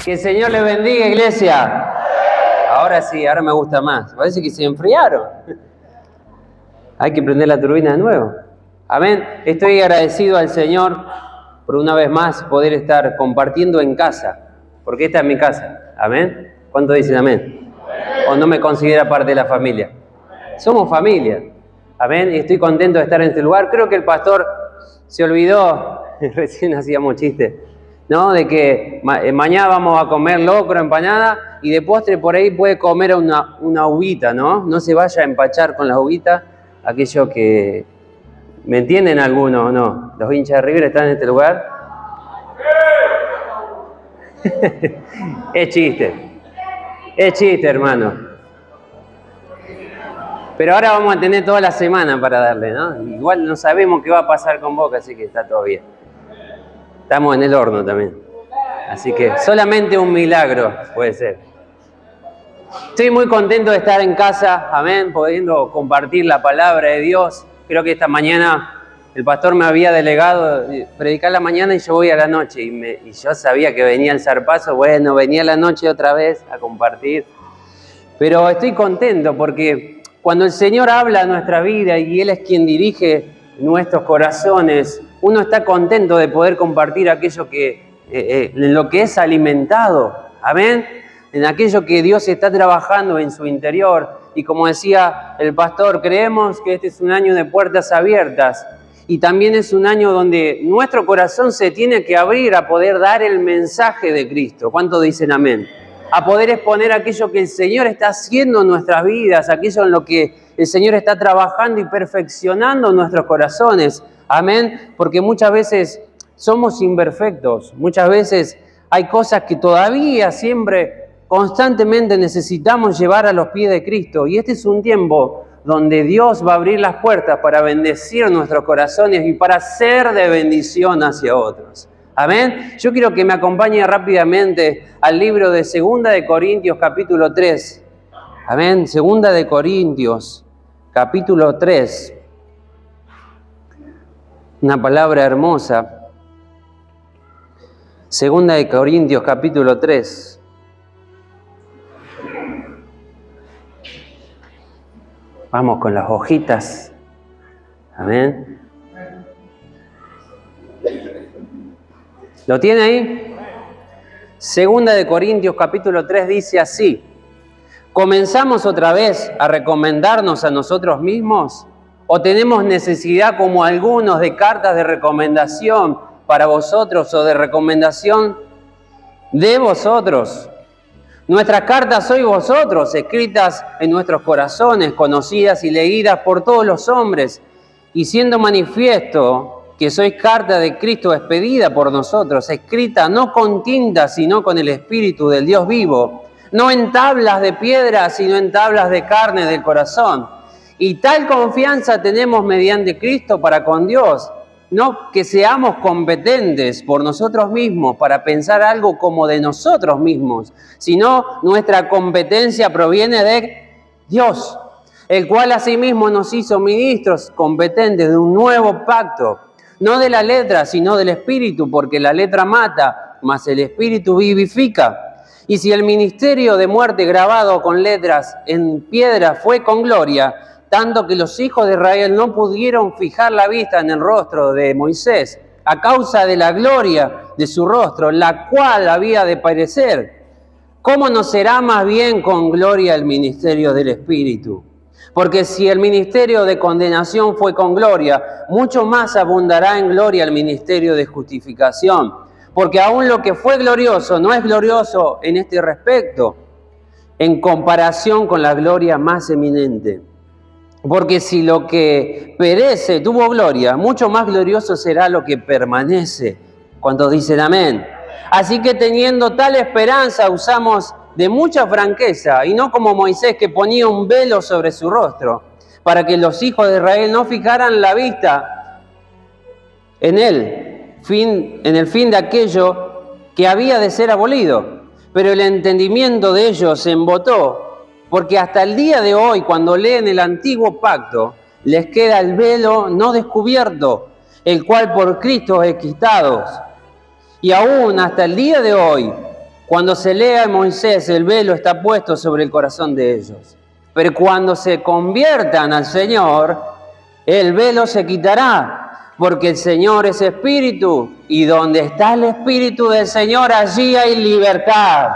Que el Señor les bendiga, iglesia. Ahora sí, ahora me gusta más. Parece que se enfriaron. Hay que prender la turbina de nuevo. Amén. Estoy agradecido al Señor por una vez más poder estar compartiendo en casa. Porque esta es mi casa. Amén. ¿Cuántos dicen amén? ¿O no me considera parte de la familia? Somos familia. Amén. Y estoy contento de estar en este lugar. Creo que el pastor se olvidó, recién hacíamos chistes, ¿no? De que mañana vamos a comer locro, empanada, y de postre por ahí puede comer una uvita, ¿no? No se vaya a empachar con las uvitas, aquello que... ¿Me entienden algunos o no? ¿Los hinchas de River están en este lugar? Es chiste, hermano. Pero ahora vamos a tener toda la semana para darle, ¿no? Igual no sabemos qué va a pasar con Boca, así que está todo bien. Estamos en el horno también. Así que solamente un milagro puede ser. Estoy muy contento de estar en casa, amén, pudiendo compartir la palabra de Dios. Creo que esta mañana el pastor me había delegado predicar la mañana y yo voy a la noche. Y yo sabía que venía el zarpazo, bueno, venía la noche otra vez a compartir. Pero estoy contento porque cuando el Señor habla a nuestra vida y Él es quien dirige nuestros corazones, uno está contento de poder compartir aquello que, en lo que es alimentado, amén, en aquello que Dios está trabajando en su interior. Y como decía el pastor, creemos que este es un año de puertas abiertas y también es un año donde nuestro corazón se tiene que abrir a poder dar el mensaje de Cristo. ¿Cuántos dicen amén? A poder exponer aquello que el Señor está haciendo en nuestras vidas, aquello en lo que el Señor está trabajando y perfeccionando en nuestros corazones. Amén, porque muchas veces somos imperfectos, muchas veces hay cosas que todavía siempre, constantemente necesitamos llevar a los pies de Cristo. Y este es un tiempo donde Dios va a abrir las puertas para bendecir nuestros corazones y para ser de bendición hacia otros. Amén. Yo quiero que me acompañe rápidamente al libro de 2 de Corintios, capítulo 3. Amén. 2 de Corintios, capítulo 3. Una palabra hermosa. 2 de Corintios, capítulo 3. Vamos con las hojitas. Amén. ¿Lo tiene ahí? 2 de Corintios capítulo 3 dice así: ¿comenzamos otra vez a recomendarnos a nosotros mismos? ¿O tenemos necesidad, como algunos, de cartas de recomendación para vosotros o de recomendación de vosotros? Nuestras cartas sois vosotros, escritas en nuestros corazones, conocidas y leídas por todos los hombres, y siendo manifiesto que sois carta de Cristo expedida por nosotros, escrita no con tinta, sino con el Espíritu del Dios vivo, no en tablas de piedra, sino en tablas de carne del corazón. Y tal confianza tenemos mediante Cristo para con Dios, no que seamos competentes por nosotros mismos para pensar algo como de nosotros mismos, sino nuestra competencia proviene de Dios, el cual asimismo nos hizo ministros competentes de un nuevo pacto, no de la letra, sino del Espíritu, porque la letra mata, mas el Espíritu vivifica. Y si el ministerio de muerte grabado con letras en piedra fue con gloria, tanto que los hijos de Israel no pudieron fijar la vista en el rostro de Moisés, a causa de la gloria de su rostro, la cual había de perecer, ¿cómo no será más bien con gloria el ministerio del Espíritu? Porque si el ministerio de condenación fue con gloria, mucho más abundará en gloria el ministerio de justificación. Porque aún lo que fue glorioso no es glorioso en este respecto, en comparación con la gloria más eminente. Porque si lo que perece tuvo gloria, mucho más glorioso será lo que permanece. ¿Cuántos dicen amén? Así que teniendo tal esperanza usamos de mucha franqueza, y no como Moisés, que ponía un velo sobre su rostro, para que los hijos de Israel no fijaran la vista en él, en el fin de aquello que había de ser abolido. Pero el entendimiento de ellos se embotó, porque hasta el día de hoy, cuando leen el antiguo pacto, les queda el velo no descubierto, el cual por Cristo es quitado. Y aún hasta el día de hoy, Cuando se lee a Moisés, el velo está puesto sobre el corazón de ellos. Pero cuando se conviertan al Señor, el velo se quitará, porque el Señor es espíritu, y donde está el espíritu del Señor, allí hay libertad.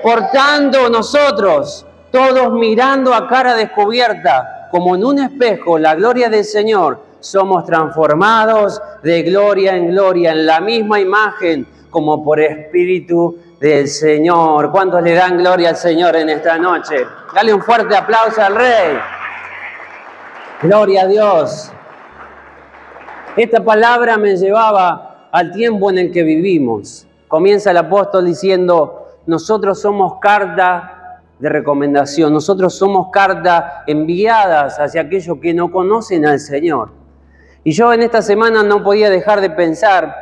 Por tanto, nosotros, todos mirando a cara descubierta, como en un espejo, la gloria del Señor, somos transformados de gloria en gloria, en la misma imagen, como por espíritu del Señor. ¿Cuántos le dan gloria al Señor en esta noche? Dale un fuerte aplauso al Rey. Gloria a Dios. Esta palabra me llevaba al tiempo en el que vivimos. Comienza el apóstol diciendo, nosotros somos carta de recomendación, nosotros somos cartas enviadas hacia aquellos que no conocen al Señor. Y yo en esta semana no podía dejar de pensar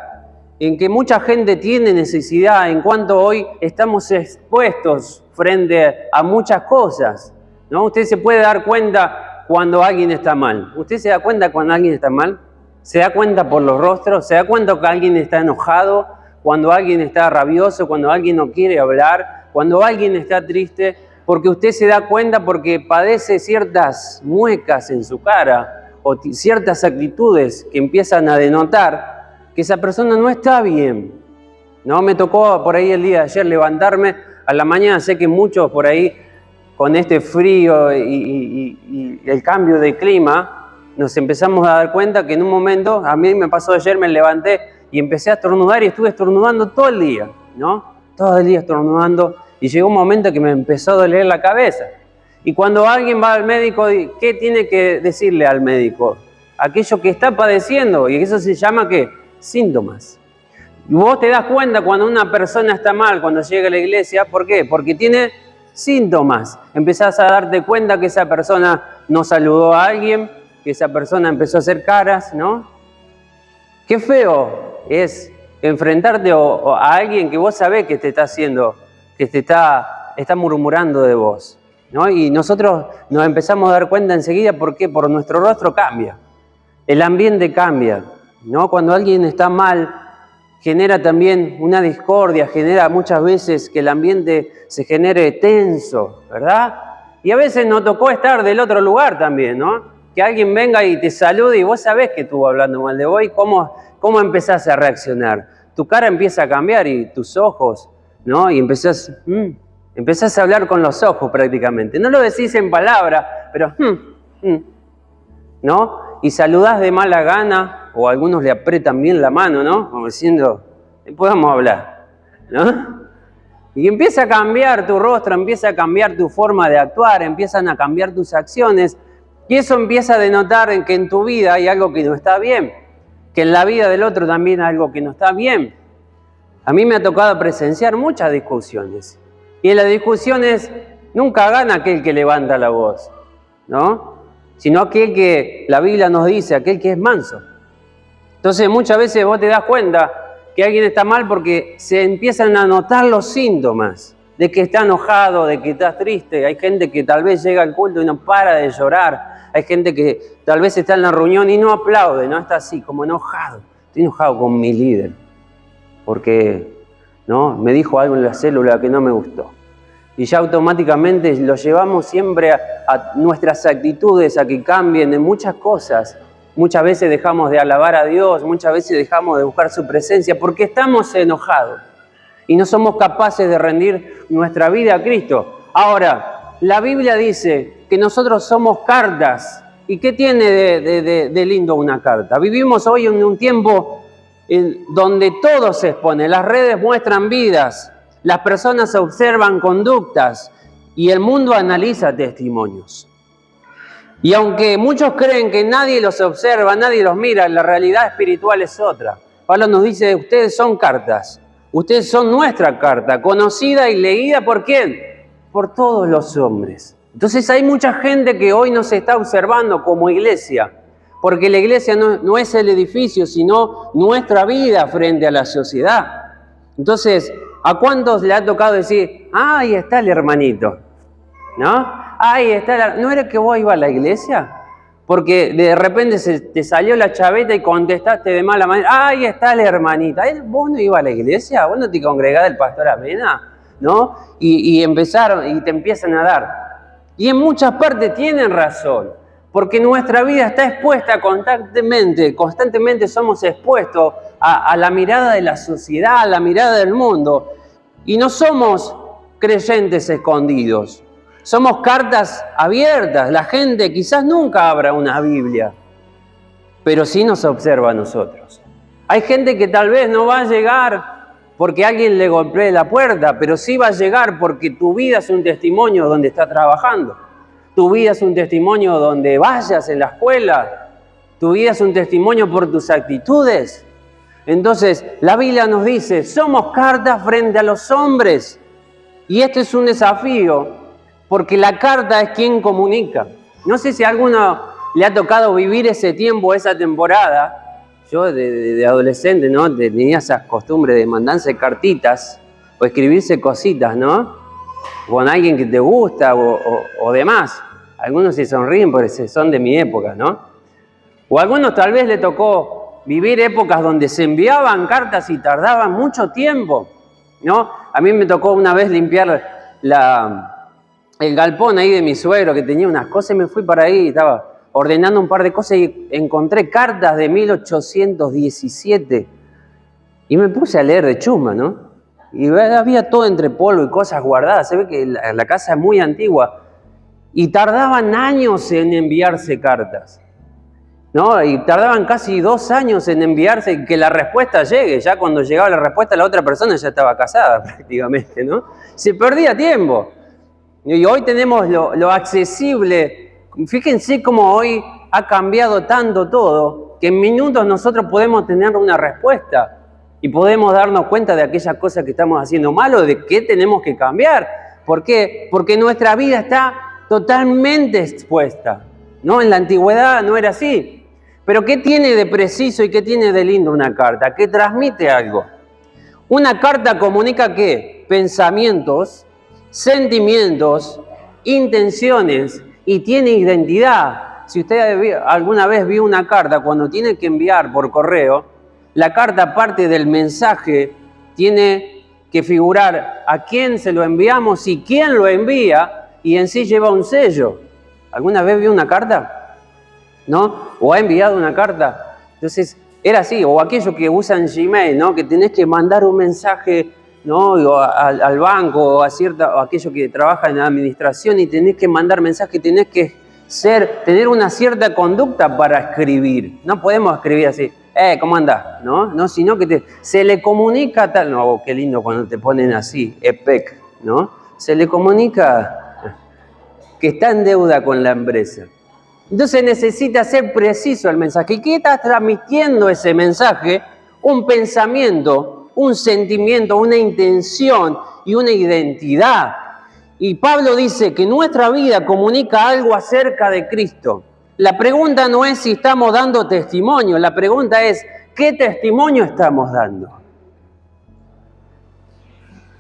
en que mucha gente tiene necesidad en cuanto hoy estamos expuestos frente a muchas cosas, ¿no? Usted se puede dar cuenta cuando alguien está mal. ¿Usted se da cuenta cuando alguien está mal? ¿Se da cuenta por los rostros? ¿Se da cuenta que alguien está enojado? Cuando alguien está rabioso, cuando alguien no quiere hablar, cuando alguien está triste, porque usted se da cuenta porque padece ciertas muecas en su cara o ciertas actitudes que empiezan a denotar que esa persona no está bien. No me tocó por ahí el día de ayer levantarme a la mañana, sé que muchos por ahí con este frío y el cambio de clima nos empezamos a dar cuenta que en un momento, a mí me pasó ayer, me levanté y empecé a estornudar y estuve estornudando todo el día, ¿no? Todo el día estornudando y llegó un momento que me empezó a doler la cabeza. Y cuando alguien va al médico, ¿qué tiene que decirle al médico? Aquello que está padeciendo, y eso se llama ¿qué? Síntomas. Y vos te das cuenta cuando una persona está mal, cuando llega a la iglesia, ¿por qué? Porque tiene síntomas. Empezás a darte cuenta que esa persona no saludó a alguien, que esa persona empezó a hacer caras, ¿no? Qué feo es enfrentarte a alguien que vos sabés que te está haciendo, que te está murmurando de vos, ¿no? Y nosotros nos empezamos a dar cuenta enseguida, ¿por qué? Por nuestro rostro cambia, el ambiente cambia, ¿no? Cuando alguien está mal, genera también una discordia, genera muchas veces que el ambiente se genere tenso, ¿verdad? Y a veces nos tocó estar del otro lugar también, ¿no? Que alguien venga y te salude y vos sabés que estuvo hablando mal de vos y cómo empezás a reaccionar. Tu cara empieza a cambiar y tus ojos, ¿no? Y empezás a hablar con los ojos prácticamente. No lo decís en palabras, pero ¿no? Y saludás de mala gana, o algunos le apretan bien la mano, ¿no? Como diciendo, podamos hablar, ¿no? Y empieza a cambiar tu rostro, empieza a cambiar tu forma de actuar, empiezan a cambiar tus acciones, y eso empieza a denotar en que en tu vida hay algo que no está bien, que en la vida del otro también hay algo que no está bien. A mí me ha tocado presenciar muchas discusiones, y en las discusiones nunca gana aquel que levanta la voz, ¿no? Sino aquel que la Biblia nos dice, aquel que es manso. Entonces muchas veces vos te das cuenta que alguien está mal porque se empiezan a notar los síntomas de que está enojado, de que está triste. Hay gente que tal vez llega al culto y no para de llorar. Hay gente que tal vez está en la reunión y no aplaude, no está así, como enojado. Estoy enojado con mi líder porque ¿no? me dijo algo en la célula que no me gustó. Y ya automáticamente lo llevamos siempre a nuestras actitudes, a que cambien en muchas cosas. Muchas veces dejamos de alabar a Dios, muchas veces dejamos de buscar su presencia porque estamos enojados y no somos capaces de rendir nuestra vida a Cristo. Ahora, la Biblia dice que nosotros somos cartas. ¿Y qué tiene de lindo una carta? Vivimos hoy en un tiempo donde todo se expone, las redes muestran vidas, las personas observan conductas y el mundo analiza testimonios. Y aunque muchos creen que nadie los observa, nadie los mira, la realidad espiritual es otra. Pablo nos dice, ustedes son cartas, ustedes son nuestra carta, conocida y leída ¿por quién? Por todos los hombres. Entonces hay mucha gente que hoy nos está observando como iglesia, porque la iglesia no es el edificio, sino nuestra vida frente a la sociedad. Entonces, ¿a cuántos le ha tocado decir, ahí está el hermanito? ¿No? Ahí está, ¿no era que vos ibas a la iglesia? Porque de repente te salió la chaveta y contestaste de mala manera, ahí está el hermanito. ¿Vos no ibas a la iglesia? ¿Vos no te congregás del pastor Avena? ¿no? Y te empiezan a dar. Y en muchas partes tienen razón, porque nuestra vida está expuesta constantemente somos expuestos a la mirada de la sociedad, a la mirada del mundo, y no somos creyentes escondidos, somos cartas abiertas. La gente quizás nunca abra una Biblia, pero sí nos observa a nosotros. Hay gente que tal vez no va a llegar porque alguien le golpee la puerta, pero sí va a llegar porque tu vida es un testimonio donde está trabajando. Tu vida es un testimonio donde vayas en la escuela. Tu vida es un testimonio por tus actitudes. Entonces, la Biblia nos dice, somos cartas frente a los hombres. Y este es un desafío, porque la carta es quien comunica. No sé si a alguno le ha tocado vivir ese tiempo, esa temporada. Yo de adolescente, ¿no? Tenía esas costumbres de mandarse cartitas o escribirse cositas, ¿no? Con alguien que te gusta o demás. Algunos se sonríen porque son de mi época, ¿no? O a algunos tal vez le tocó vivir épocas donde se enviaban cartas y tardaban mucho tiempo, ¿no? A mí me tocó una vez limpiar el galpón ahí de mi suegro, que tenía unas cosas, y me fui para ahí, estaba ordenando un par de cosas y encontré cartas de 1817 y me puse a leer de chusma, ¿no? Y había todo entre polvo y cosas guardadas. Se ve que la casa es muy antigua y tardaban años en enviarse cartas, ¿no? Y tardaban casi 2 años en enviarse y que la respuesta llegue. Ya cuando llegaba la respuesta, la otra persona ya estaba casada prácticamente, ¿no? Se perdía tiempo. Y hoy tenemos lo accesible. Fíjense cómo hoy ha cambiado tanto todo, que en minutos nosotros podemos tener una respuesta y podemos darnos cuenta de aquellas cosas que estamos haciendo mal o de qué tenemos que cambiar. ¿Por qué? Porque nuestra vida está totalmente expuesta, ¿no? En la antigüedad no era así. Pero ¿qué tiene de preciso y qué tiene de lindo una carta? Que transmite algo. Una carta comunica ¿qué? Pensamientos, sentimientos, intenciones, y tiene identidad. Si usted alguna vez vio una carta, cuando tiene que enviar por correo, la carta, aparte del mensaje, tiene que figurar a quién se lo enviamos y quién lo envía, y en sí lleva un sello. ¿Alguna vez vio una carta? ¿No? ¿O ha enviado una carta? Entonces, era así. O aquellos que usan Gmail, ¿no? Que tenés que mandar un mensaje, ¿no? Al banco o a aquellos que trabajan en la administración y tenés que mandar mensajes, tenés que tener una cierta conducta para escribir. No podemos escribir así, ¿cómo andás? ¿No? Sino que se le comunica tal, no, qué lindo cuando te ponen así, EPEC, ¿no? Se le comunica que está en deuda con la empresa. Entonces necesita ser preciso el mensaje. ¿Y qué está transmitiendo ese mensaje? Un pensamiento, un sentimiento, una intención y una identidad. Y Pablo dice que nuestra vida comunica algo acerca de Cristo. La pregunta no es si estamos dando testimonio, la pregunta es ¿qué testimonio estamos dando?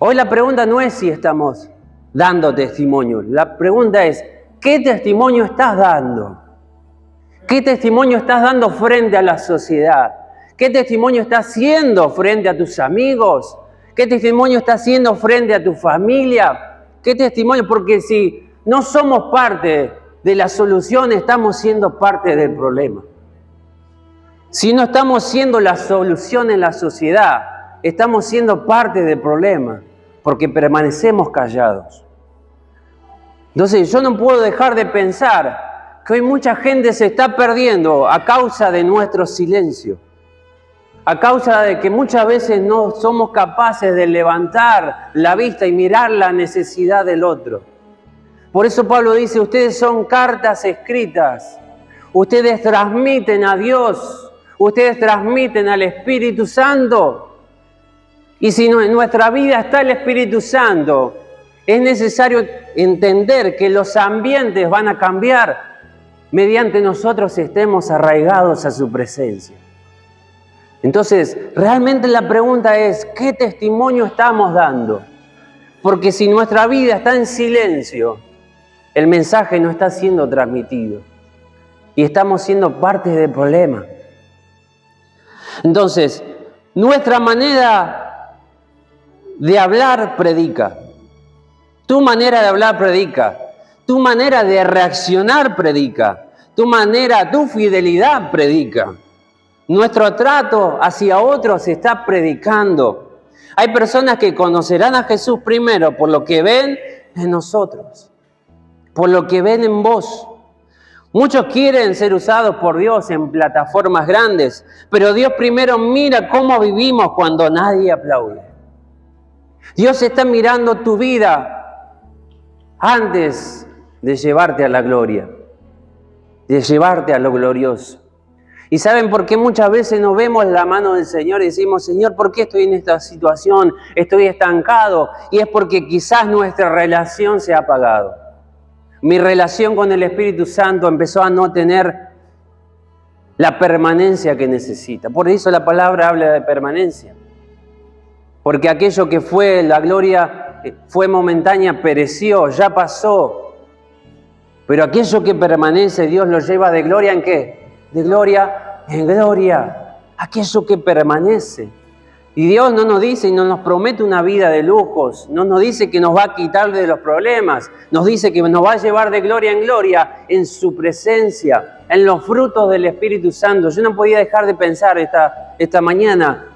Hoy la pregunta no es si estamos dando testimonio, la pregunta es ¿qué testimonio estás dando? ¿Qué testimonio estás dando frente a la sociedad? ¿Qué testimonio estás haciendo frente a tus amigos? ¿Qué testimonio estás haciendo frente a tu familia? ¿Qué testimonio? Porque si no somos parte de la solución, estamos siendo parte del problema. Si no estamos siendo la solución en la sociedad, estamos siendo parte del problema, porque permanecemos callados. Entonces, yo no puedo dejar de pensar que hoy mucha gente se está perdiendo a causa de nuestro silencio. A causa de que muchas veces no somos capaces de levantar la vista y mirar la necesidad del otro. Por eso Pablo dice, ustedes son cartas escritas, ustedes transmiten a Dios, ustedes transmiten al Espíritu Santo. Y si en nuestra vida está el Espíritu Santo, es necesario entender que los ambientes van a cambiar mediante nosotros estemos arraigados a su presencia. Entonces, realmente la pregunta es, ¿qué testimonio estamos dando? Porque si nuestra vida está en silencio, el mensaje no está siendo transmitido y estamos siendo parte del problema. Entonces, nuestra manera de hablar predica. Tu manera de hablar predica. Tu manera de reaccionar predica. Tu fidelidad predica. Nuestro trato hacia otros está predicando. Hay personas que conocerán a Jesús primero por lo que ven en nosotros, por lo que ven en vos. Muchos quieren ser usados por Dios en plataformas grandes, pero Dios primero mira cómo vivimos cuando nadie aplaude. Dios está mirando tu vida antes de llevarte a la gloria, de llevarte a lo glorioso. ¿Y saben por qué muchas veces no vemos la mano del Señor y decimos, Señor, ¿por qué estoy en esta situación? Estoy estancado. Y es porque quizás nuestra relación se ha apagado. Mi relación con el Espíritu Santo empezó a no tener la permanencia que necesita. Por eso la palabra habla de permanencia. Porque aquello que fue la gloria, fue momentánea, pereció, ya pasó. Pero aquello que permanece, Dios lo lleva de gloria ¿en qué? De gloria en gloria. Aquello que permanece. Y Dios no nos dice y no nos promete una vida de lujos, no nos dice que nos va a quitar de los problemas, nos dice que nos va a llevar de gloria en gloria en su presencia, en los frutos del Espíritu Santo. Yo no podía dejar de pensar esta mañana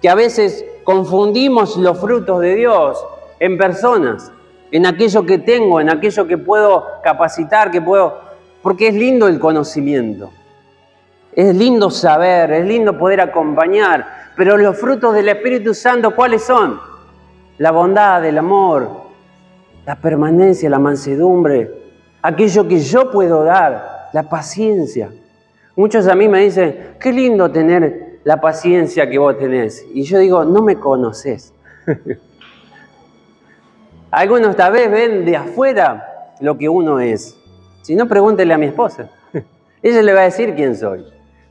que a veces confundimos los frutos de Dios en personas, en aquello que tengo, en aquello que puedo capacitar, porque es lindo el conocimiento. Es lindo saber, es lindo poder acompañar, pero los frutos del Espíritu Santo, ¿cuáles son? La bondad, el amor, la permanencia, la mansedumbre, aquello que yo puedo dar, la paciencia. Muchos a mí me dicen, qué lindo tener la paciencia que vos tenés. Y yo digo, no me conocés. Algunos tal vez ven de afuera lo que uno es. Si no, pregúntele a mi esposa. Ella le va a decir quién soy.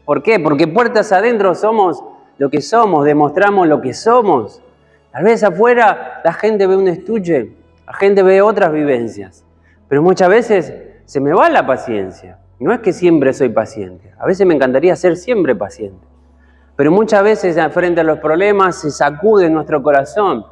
¿Por qué? Porque puertas adentro somos lo que somos, demostramos lo que somos. Tal vez afuera la gente ve un estuche, la gente ve otras vivencias, pero muchas veces se me va la paciencia. No es que siempre soy paciente, a veces me encantaría ser siempre paciente, pero muchas veces frente a los problemas se sacude nuestro corazón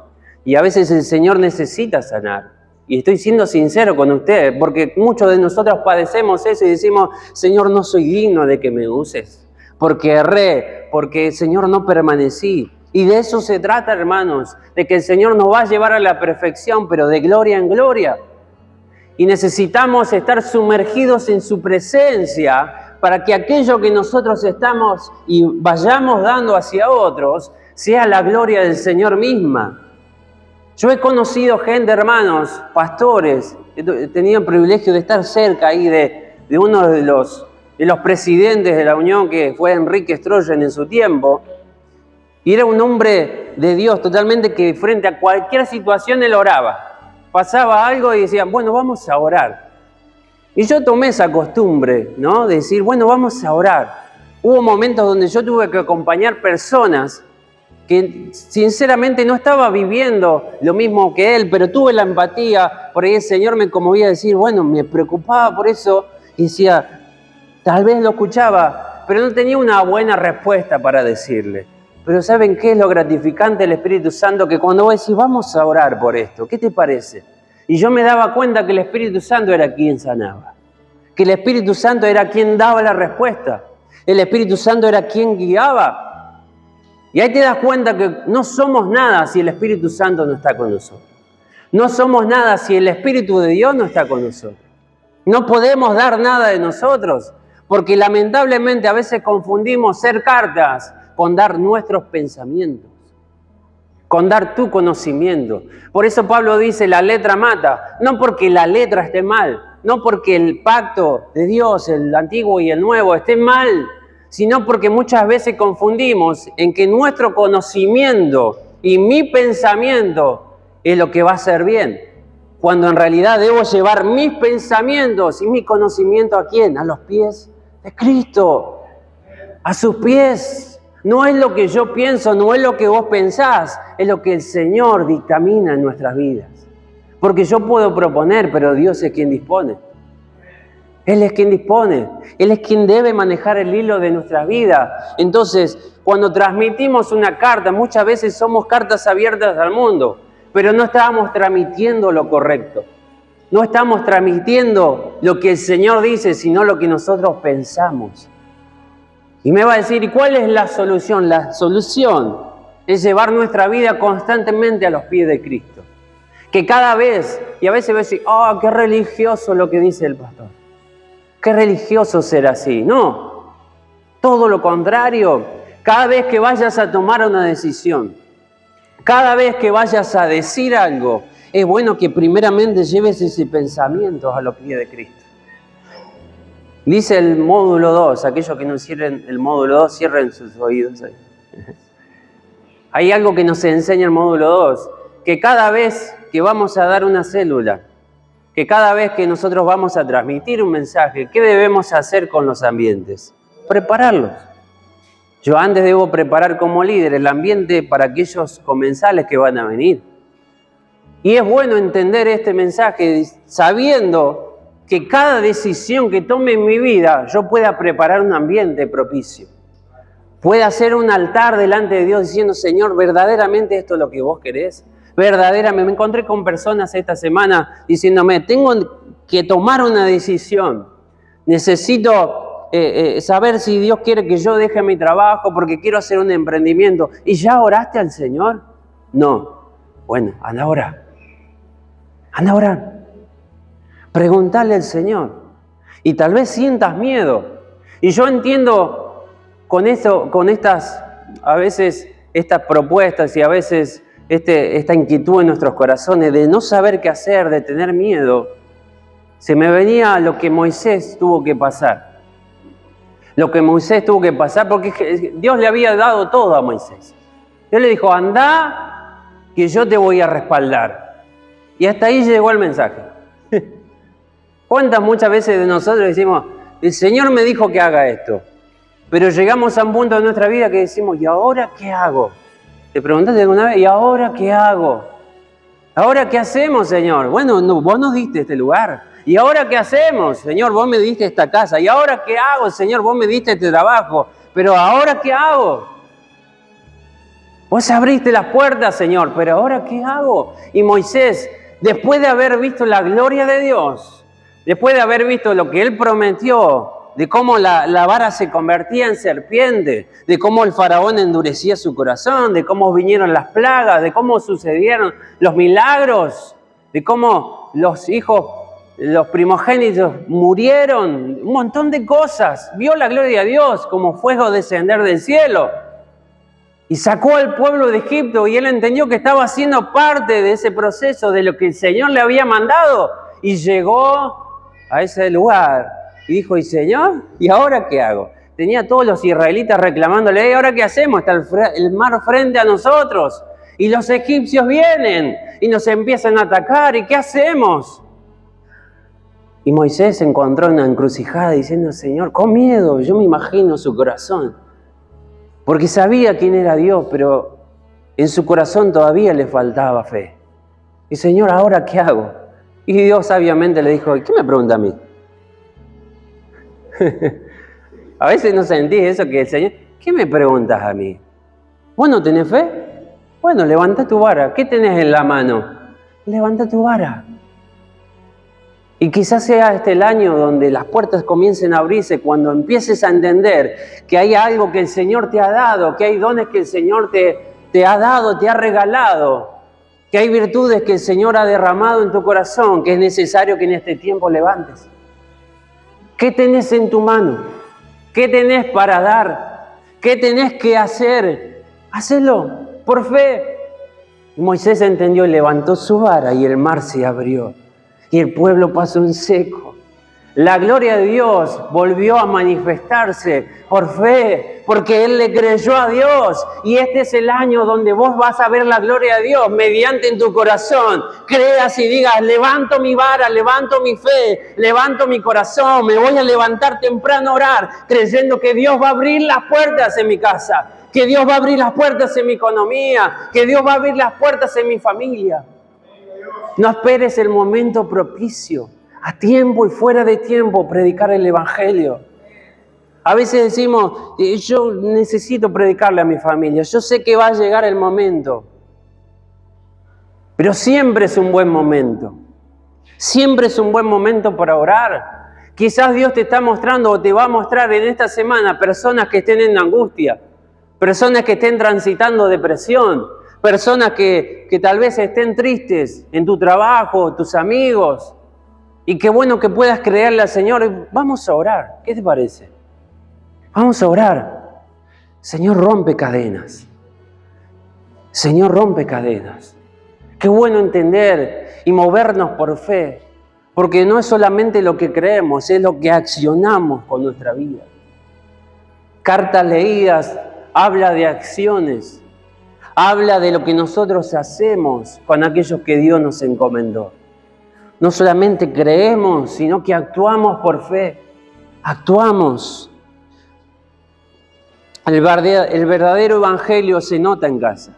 y a veces el Señor necesita sanar. Y estoy siendo sincero con ustedes, porque muchos de nosotros padecemos eso y decimos, Señor, no soy digno de que me uses. Porque erré, porque Señor no permanecí. Y de eso se trata, hermanos, de que el Señor nos va a llevar a la perfección, pero de gloria en gloria. Y necesitamos estar sumergidos en su presencia para que aquello que nosotros estamos y vayamos dando hacia otros sea la gloria del Señor misma. Yo he conocido gente, hermanos, pastores, he tenido el privilegio de estar cerca ahí de uno de los presidentes de la Unión, que fue Enrique Strogen en su tiempo, y era un hombre de Dios totalmente que frente a cualquier situación él oraba. Pasaba algo y decían, bueno, vamos a orar. Y yo tomé esa costumbre, ¿no? De decir, bueno, vamos a orar. Hubo momentos donde yo tuve que acompañar personas que sinceramente no estaba viviendo lo mismo que él, pero tuve la empatía, por ahí el Señor me conmovía a decir, bueno, me preocupaba por eso, y decía, tal vez lo escuchaba, pero no tenía una buena respuesta para decirle. Pero ¿saben qué es lo gratificante del Espíritu Santo? Que cuando vos decís, vamos a orar por esto, ¿qué te parece? Y yo me daba cuenta que el Espíritu Santo era quien sanaba, que el Espíritu Santo era quien daba la respuesta, el Espíritu Santo era quien guiaba. Y ahí te das cuenta que no somos nada si el Espíritu Santo no está con nosotros. No somos nada si el Espíritu de Dios no está con nosotros. No podemos dar nada de nosotros, porque lamentablemente a veces confundimos ser cartas con dar nuestros pensamientos, con dar tu conocimiento. Por eso Pablo dice, la letra mata, no porque la letra esté mal, no porque el pacto de Dios, el antiguo y el nuevo, esté mal, sino porque muchas veces confundimos en que nuestro conocimiento y mi pensamiento es lo que va a hacer bien, cuando en realidad debo llevar mis pensamientos y mi conocimiento ¿a quién? A los pies de Cristo, a sus pies. No es lo que yo pienso, no es lo que vos pensás, es lo que el Señor dictamina en nuestras vidas. Porque yo puedo proponer, pero Dios es quien dispone. Él es quien dispone, Él es quien debe manejar el hilo de nuestra vida. Entonces, cuando transmitimos una carta, muchas veces somos cartas abiertas al mundo. pero no estábamos transmitiendo lo correcto. No estamos transmitiendo lo que el Señor dice, sino lo que nosotros pensamos. Y me va a decir, ¿y cuál es la solución? La solución es llevar nuestra vida constantemente a los pies de Cristo. Que cada vez, y a veces voy a decir, oh, qué religioso lo que dice el pastor. Qué religioso ser así. No, todo lo contrario. Cada vez que vayas a tomar una decisión, cada vez que vayas a decir algo, es bueno que primeramente lleves ese pensamiento a los pies de Cristo. Dice el módulo 2, aquellos que no cierren el módulo 2, cierren sus oídos ahí. Hay algo que nos enseña el módulo 2, que cada vez que vamos a dar una célula, que cada vez que nosotros vamos a transmitir un mensaje, ¿qué debemos hacer con los ambientes? Prepararlos. Yo antes debo preparar como líder el ambiente para aquellos comensales que van a venir. Y es bueno entender este mensaje sabiendo que cada decisión que tome en mi vida, yo pueda preparar un ambiente propicio. Pueda hacer un altar delante de Dios diciendo, Señor, verdaderamente esto es lo que vos querés. Verdaderamente, me encontré con personas esta semana diciéndome, tengo que tomar una decisión. Necesito saber si Dios quiere que yo deje mi trabajo porque quiero hacer un emprendimiento. ¿Y ya oraste al Señor? No. Bueno, anda a orar. Anda a orar. Preguntale al Señor. Y tal vez sientas miedo. Y yo entiendo con estas, a veces, estas propuestas y a veces esta inquietud en nuestros corazones de no saber qué hacer, de tener miedo. Se me venía lo que Moisés tuvo que pasar. Lo que Moisés tuvo que pasar porque Dios le había dado todo a Moisés. Dios le dijo, anda, que yo te voy a respaldar. Y hasta ahí llegó el mensaje. ¿Cuántas muchas veces de nosotros decimos, el Señor me dijo que haga esto? Pero llegamos a un punto de nuestra vida que decimos, ¿y ahora qué hago? ¿Te preguntaste alguna vez, ¿y ahora qué hago? ¿Ahora qué hacemos, Señor? Bueno, no, vos nos diste este lugar. ¿Y ahora qué hacemos? Señor, vos me diste esta casa. ¿Y ahora qué hago, Señor? Vos me diste este trabajo. Pero ¿ahora qué hago? Vos abriste las puertas, Señor, pero ¿ahora qué hago? Y Moisés, después de haber visto la gloria de Dios, después de haber visto lo que Él prometió, de cómo la vara se convertía en serpiente, de cómo el faraón endurecía su corazón, de cómo vinieron las plagas, de cómo sucedieron los milagros, de cómo los hijos, los primogénitos murieron, un montón de cosas. Vio la gloria de Dios como fuego descender del cielo. Y sacó al pueblo de Egipto y él entendió que estaba haciendo parte de ese proceso, de lo que el Señor le había mandado. Y llegó a ese lugar y dijo, ¿y Señor? ¿Y ahora qué hago? Tenía a todos los israelitas reclamándole, ¿y ahora qué hacemos? Está el mar frente a nosotros. Y los egipcios vienen y nos empiezan a atacar. ¿Y qué hacemos? Y Moisés se encontró en una encrucijada diciendo, Señor, con miedo, yo me imagino su corazón. Porque sabía quién era Dios, pero en su corazón todavía le faltaba fe. Y Señor, ¿ahora qué hago? Y Dios sabiamente le dijo, ¿qué me pregunta a mí? A veces no sentís eso que el Señor, ¿qué me preguntas a mí? ¿Vos no tenés fe? Bueno, levanta tu vara. ¿Qué tenés en la mano? Levanta tu vara. Y quizás sea este el año donde las puertas comiencen a abrirse, cuando empieces a entender que hay algo que el Señor te ha dado, que hay dones que el Señor te ha dado, te ha regalado, que hay virtudes que el Señor ha derramado en tu corazón, que es necesario que en este tiempo levantes. ¿Qué tenés en tu mano? ¿Qué tenés para dar? ¿Qué tenés que hacer? Hacelo por fe. Y Moisés entendió y levantó su vara y el mar se abrió. Y el pueblo pasó en seco. La gloria de Dios volvió a manifestarse por fe, porque Él le creyó a Dios. Y este es el año donde vos vas a ver la gloria de Dios mediante en tu corazón. Creas y digas, levanto mi vara, levanto mi fe, levanto mi corazón. Me voy a levantar temprano a orar, creyendo que Dios va a abrir las puertas en mi casa, que Dios va a abrir las puertas en mi economía, que Dios va a abrir las puertas en mi familia. No esperes el momento propicio, a tiempo y fuera de tiempo, predicar el Evangelio. A veces decimos, yo necesito predicarle a mi familia, yo sé que va a llegar el momento. Pero siempre es un buen momento. Siempre es un buen momento para orar. Quizás Dios te está mostrando o te va a mostrar en esta semana personas que estén en angustia, personas que estén transitando depresión, personas que tal vez estén tristes en tu trabajo, tus amigos. Y qué bueno que puedas creerle al Señor. Vamos a orar. ¿Qué te parece? Vamos a orar. Señor, rompe cadenas. Señor, rompe cadenas. Qué bueno entender y movernos por fe. Porque no es solamente lo que creemos, es lo que accionamos con nuestra vida. Cartas leídas habla de acciones. Habla de lo que nosotros hacemos con aquellos que Dios nos encomendó. No solamente creemos, sino que actuamos por fe. Actuamos. El verdadero evangelio se nota en casa.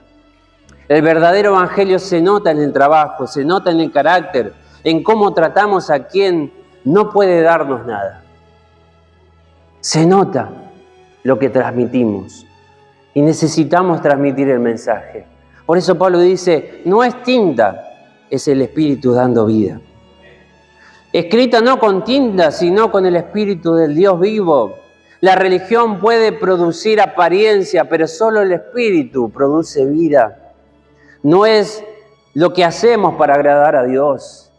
El verdadero evangelio se nota en el trabajo, se nota en el carácter, en cómo tratamos a quien no puede darnos nada. Se nota lo que transmitimos y necesitamos transmitir el mensaje. Por eso Pablo dice, no es tinta, es el Espíritu dando vida. Escrita no con tinta, sino con el Espíritu del Dios vivo. La religión puede producir apariencia, pero solo el Espíritu produce vida. No es lo que hacemos para agradar a Dios.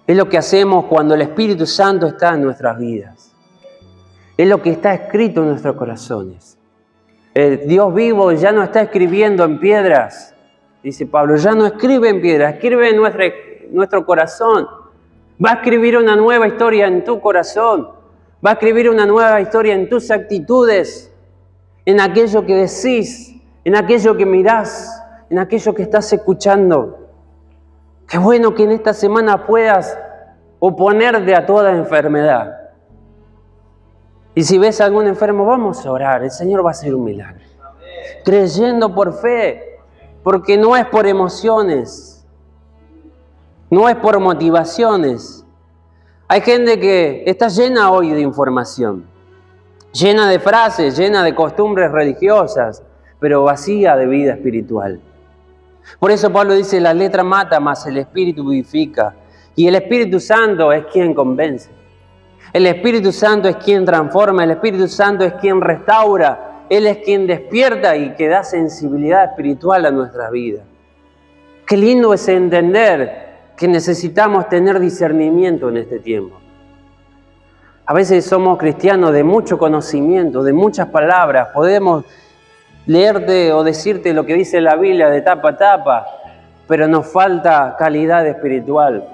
Es lo que hacemos cuando el Espíritu Santo está en nuestras vidas. Es lo que está escrito en nuestros corazones. El Dios vivo ya no está escribiendo en piedras, dice Pablo, ya no escribe en piedras, escribe en nuestro corazón. Va a escribir una nueva historia en tu corazón. Va a escribir una nueva historia en tus actitudes, en aquello que decís, en aquello que mirás, en aquello que estás escuchando. Qué bueno que en esta semana puedas oponerte a toda enfermedad. Y si ves a algún enfermo, vamos a orar. El Señor va a hacer un milagro. Creyendo por fe, porque no es por emociones, no es por motivaciones. Hay gente que está llena hoy de información, llena de frases, llena de costumbres religiosas, pero vacía de vida espiritual. Por eso Pablo dice, la letra mata, mas el Espíritu vivifica. Y el Espíritu Santo es quien convence. El Espíritu Santo es quien transforma, el Espíritu Santo es quien restaura, Él es quien despierta y que da sensibilidad espiritual a nuestras vidas. Qué lindo es entender que necesitamos tener discernimiento en este tiempo. A veces somos cristianos de mucho conocimiento, de muchas palabras, podemos leerte o decirte lo que dice la Biblia de tapa a tapa, pero nos falta calidad espiritual.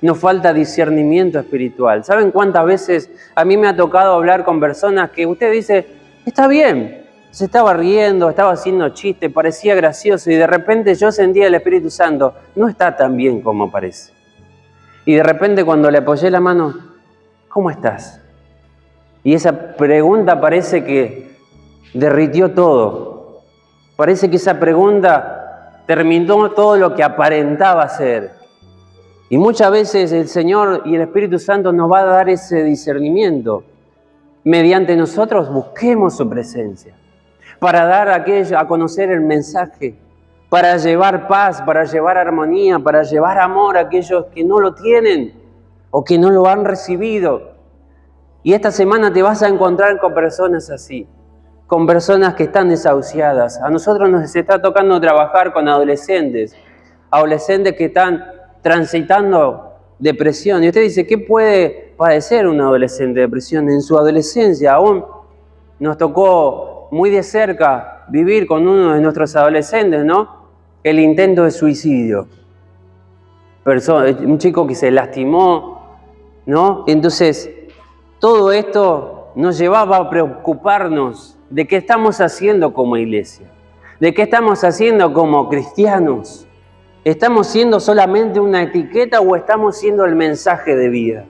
Nos falta discernimiento espiritual. ¿Saben cuántas veces a mí me ha tocado hablar con personas que usted dice, está bien, se estaba riendo, estaba haciendo chistes, parecía gracioso y de repente yo sentía el Espíritu Santo, no está tan bien como parece. Y de repente cuando le apoyé la mano, ¿cómo estás? Y esa pregunta parece que derritió todo. Parece que esa pregunta terminó todo lo que aparentaba ser. Y muchas veces el Señor y el Espíritu Santo nos va a dar ese discernimiento. Mediante nosotros busquemos su presencia. Para dar a conocer el mensaje. Para llevar paz, para llevar armonía, para llevar amor a aquellos que no lo tienen o que no lo han recibido. Y esta semana te vas a encontrar con personas así. Con personas que están desahuciadas. A nosotros nos está tocando trabajar con adolescentes. Adolescentes que están transitando depresión. Y usted dice, ¿qué puede padecer un adolescente de depresión? En su adolescencia aún nos tocó muy de cerca vivir con uno de nuestros adolescentes, ¿no? El intento de suicidio. Un chico que se lastimó, ¿no? Entonces, todo esto nos llevaba a preocuparnos de qué estamos haciendo como iglesia, de qué estamos haciendo como cristianos. ¿Estamos siendo solamente una etiqueta o estamos siendo el mensaje de vida?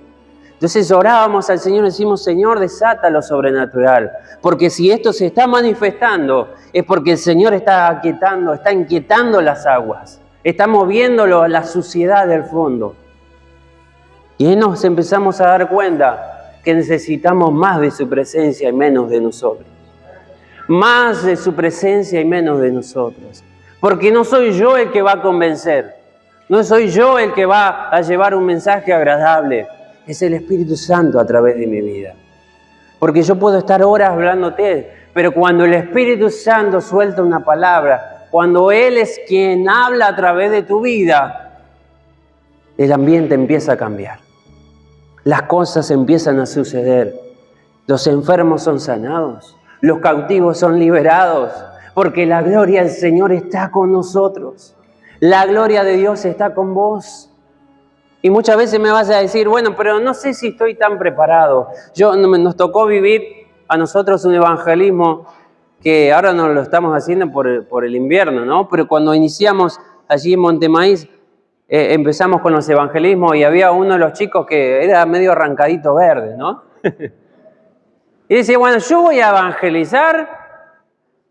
Entonces orábamos al Señor y decimos, Señor, desata lo sobrenatural. Porque si esto se está manifestando, es porque el Señor está aquietando, está inquietando las aguas. Está moviéndolo la suciedad del fondo. Y ahí nos empezamos a dar cuenta que necesitamos más de su presencia y menos de nosotros. Más de su presencia y menos de nosotros. Porque no soy yo el que va a convencer. No soy yo el que va a llevar un mensaje agradable. Es el Espíritu Santo a través de mi vida. Porque yo puedo estar horas hablándote, pero cuando el Espíritu Santo suelta una palabra, cuando Él es quien habla a través de tu vida, el ambiente empieza a cambiar. Las cosas empiezan a suceder. Los enfermos son sanados. Los cautivos son liberados. Porque la gloria del Señor está con nosotros. La gloria de Dios está con vos. Y muchas veces me vas a decir, bueno, pero no sé si estoy tan preparado. Nos tocó vivir a nosotros un evangelismo que ahora no lo estamos haciendo por el invierno, ¿no? Pero cuando iniciamos allí en Montemaíz, empezamos con los evangelismos y había uno de los chicos que era medio arrancadito verde, ¿no? Y decía, bueno, yo voy a evangelizar,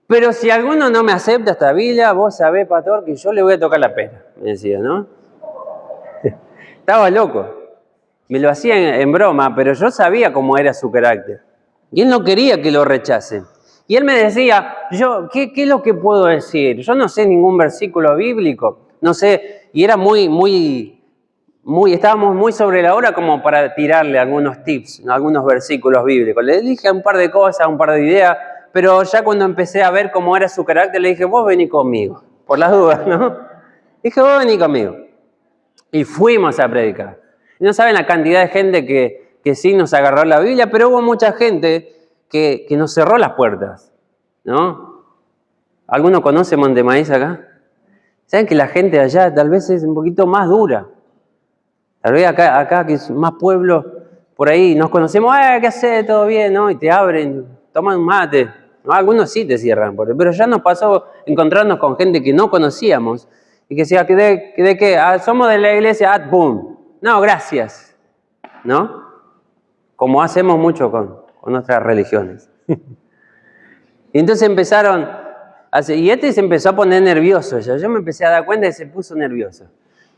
pero si alguno no me acepta esta Biblia, vos sabés, pastor, que yo le voy a tocar la pera, me decía, ¿no? Estaba loco. Me lo hacía en broma, pero yo sabía cómo era su carácter. Y él no quería que lo rechacen. Y él me decía, ¿qué es lo que puedo decir? Yo no sé ningún versículo bíblico, no sé, y era estábamos muy sobre la hora como para tirarle algunos tips, algunos versículos bíblicos. Le dije un par de cosas, un par de ideas, pero ya cuando empecé a ver cómo era su carácter, le dije, vos vení conmigo, por las dudas, ¿no? Dije, vos vení conmigo. Y fuimos a predicar. Y no saben la cantidad de gente que sí nos agarró la Biblia, pero hubo mucha gente que nos cerró las puertas, ¿no? ¿Alguno conoce Montemaíz acá? ¿Saben que la gente de allá tal vez es un poquito más dura? Tal vez acá que es más pueblo, por ahí nos conocemos, ¿qué haces? ¿Todo bien? ¿No? Y te abren, toman un mate. ¿No? Algunos sí te cierran, pero ya nos pasó encontrarnos con gente que no conocíamos y que decía, ¿de qué? Somos de la iglesia, ¡boom! No, gracias, ¿no? Como hacemos mucho con nuestras religiones. Y entonces empezaron, y se empezó a poner nervioso. Yo me empecé a dar cuenta y se puso nervioso,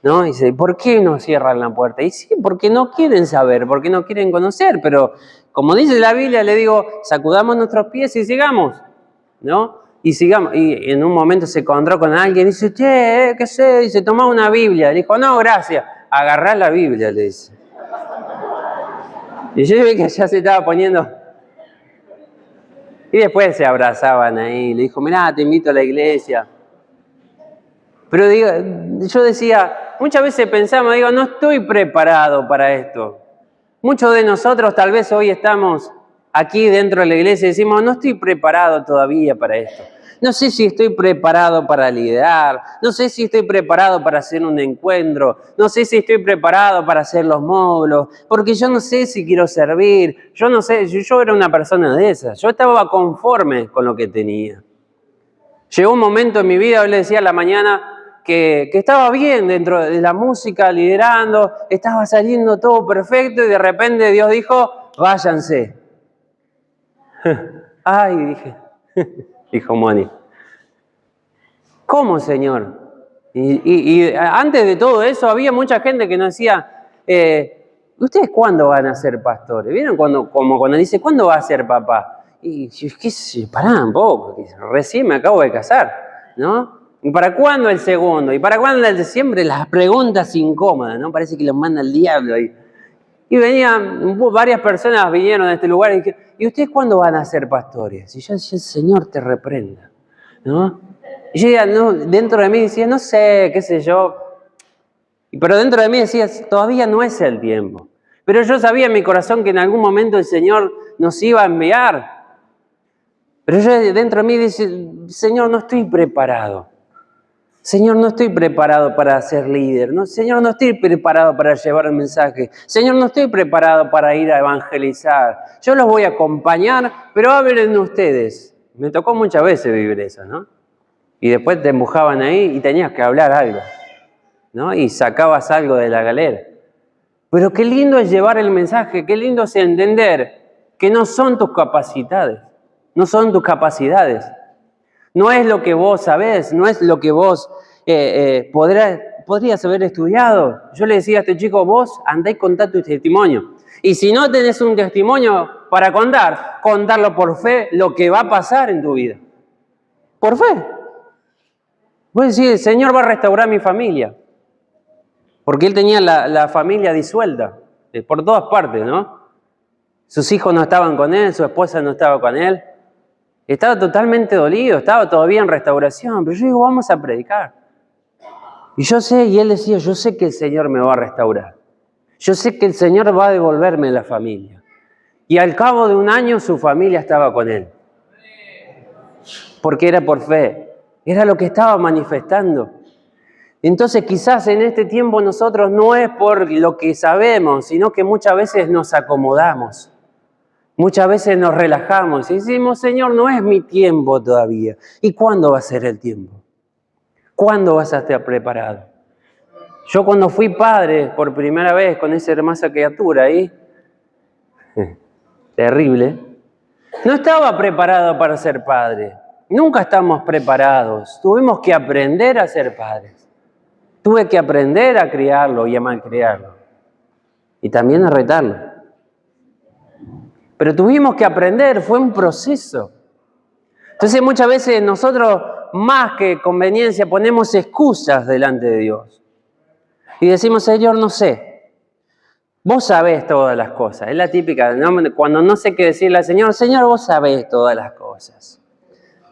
¿no? Y dice, ¿por qué nos cierran la puerta? Y sí, porque no quieren saber, porque no quieren conocer, pero como dice la Biblia, le digo, sacudamos nuestros pies y sigamos, ¿no? Y sigamos. Y en un momento se encontró con alguien y dice, ¿qué sé? Dice, toma una Biblia. Le dijo, no, gracias. Agarrá la Biblia, le dice. Y yo vi que ya se estaba poniendo. Y después se abrazaban ahí. Le dijo, mirá, te invito a la iglesia. Pero yo decía, muchas veces pensamos, no estoy preparado para esto. Muchos de nosotros tal vez hoy estamos aquí dentro de la iglesia y decimos, no estoy preparado todavía para esto. No sé si estoy preparado para liderar, no sé si estoy preparado para hacer un encuentro, no sé si estoy preparado para hacer los módulos, porque yo no sé si quiero servir, yo no sé, yo era una persona de esas, yo estaba conforme con lo que tenía. Llegó un momento en mi vida, yo le decía a la mañana, que estaba bien dentro de la música, liderando, estaba saliendo todo perfecto y de repente Dios dijo, váyanse. Ay, dije, dijo Moni. ¿Cómo, Señor? Y antes de todo eso había mucha gente que nos decía, ¿ustedes cuándo van a ser pastores? ¿Vieron como cuando dice, ¿cuándo va a ser papá? Y qué sé, pará un poco, recién me acabo de casar, ¿no? ¿Y para cuándo el segundo? ¿Y para cuándo el de siempre? Las preguntas incómodas, ¿no? Parece que los manda el diablo ahí. Y varias personas vinieron a este lugar y dijeron, ¿y ustedes cuándo van a ser pastores? Y yo decía, el Señor te reprenda, ¿no? Y yo ya, dentro de mí decía, no sé, qué sé yo. Pero dentro de mí decía, todavía no es el tiempo. Pero yo sabía en mi corazón que en algún momento el Señor nos iba a enviar. Pero yo dentro de mí decía, Señor, no estoy preparado. Señor, no estoy preparado para ser líder. No, Señor, no estoy preparado para llevar el mensaje. Señor, no estoy preparado para ir a evangelizar. Yo los voy a acompañar, pero hablen ustedes. Me tocó muchas veces vivir eso, ¿no? Y después te empujaban ahí y tenías que hablar algo, ¿no? Y sacabas algo de la galera. Pero qué lindo es llevar el mensaje, qué lindo es entender que no son tus capacidades, no son tus capacidades. No es lo que vos sabés, no es lo que vos podrías haber estudiado. Yo le decía a este chico, vos andá y contá tu testimonio. Y si no tenés un testimonio para contarlo por fe, lo que va a pasar en tu vida. Por fe. Vos decís, el Señor va a restaurar mi familia. Porque él tenía la familia disuelta, por todas partes, ¿no? Sus hijos no estaban con él, su esposa no estaba con él. Estaba totalmente dolido, estaba todavía en restauración. Pero yo digo, vamos a predicar. Y yo sé, y él decía, yo sé que el Señor me va a restaurar. Yo sé que el Señor va a devolverme la familia. Y al cabo de un año su familia estaba con él. Porque era por fe. Era lo que estaba manifestando. Entonces quizás en este tiempo nosotros no es por lo que sabemos, sino que muchas veces nos acomodamos. Muchas veces nos relajamos y decimos, Señor, no es mi tiempo todavía. ¿Y cuándo va a ser el tiempo? ¿Cuándo vas a estar preparado? Yo cuando fui padre por primera vez con esa hermosa criatura ahí, terrible, no estaba preparado para ser padre. Nunca estamos preparados. Tuvimos que aprender a ser padres. Tuve que aprender a criarlo y a malcriarlo. Y también a retarlo. Pero tuvimos que aprender, fue un proceso. Entonces muchas veces nosotros, más que conveniencia, ponemos excusas delante de Dios. Y decimos, Señor, no sé. Vos sabés todas las cosas. Es la típica, ¿no? Cuando no sé qué decirle al Señor, Señor, vos sabés todas las cosas.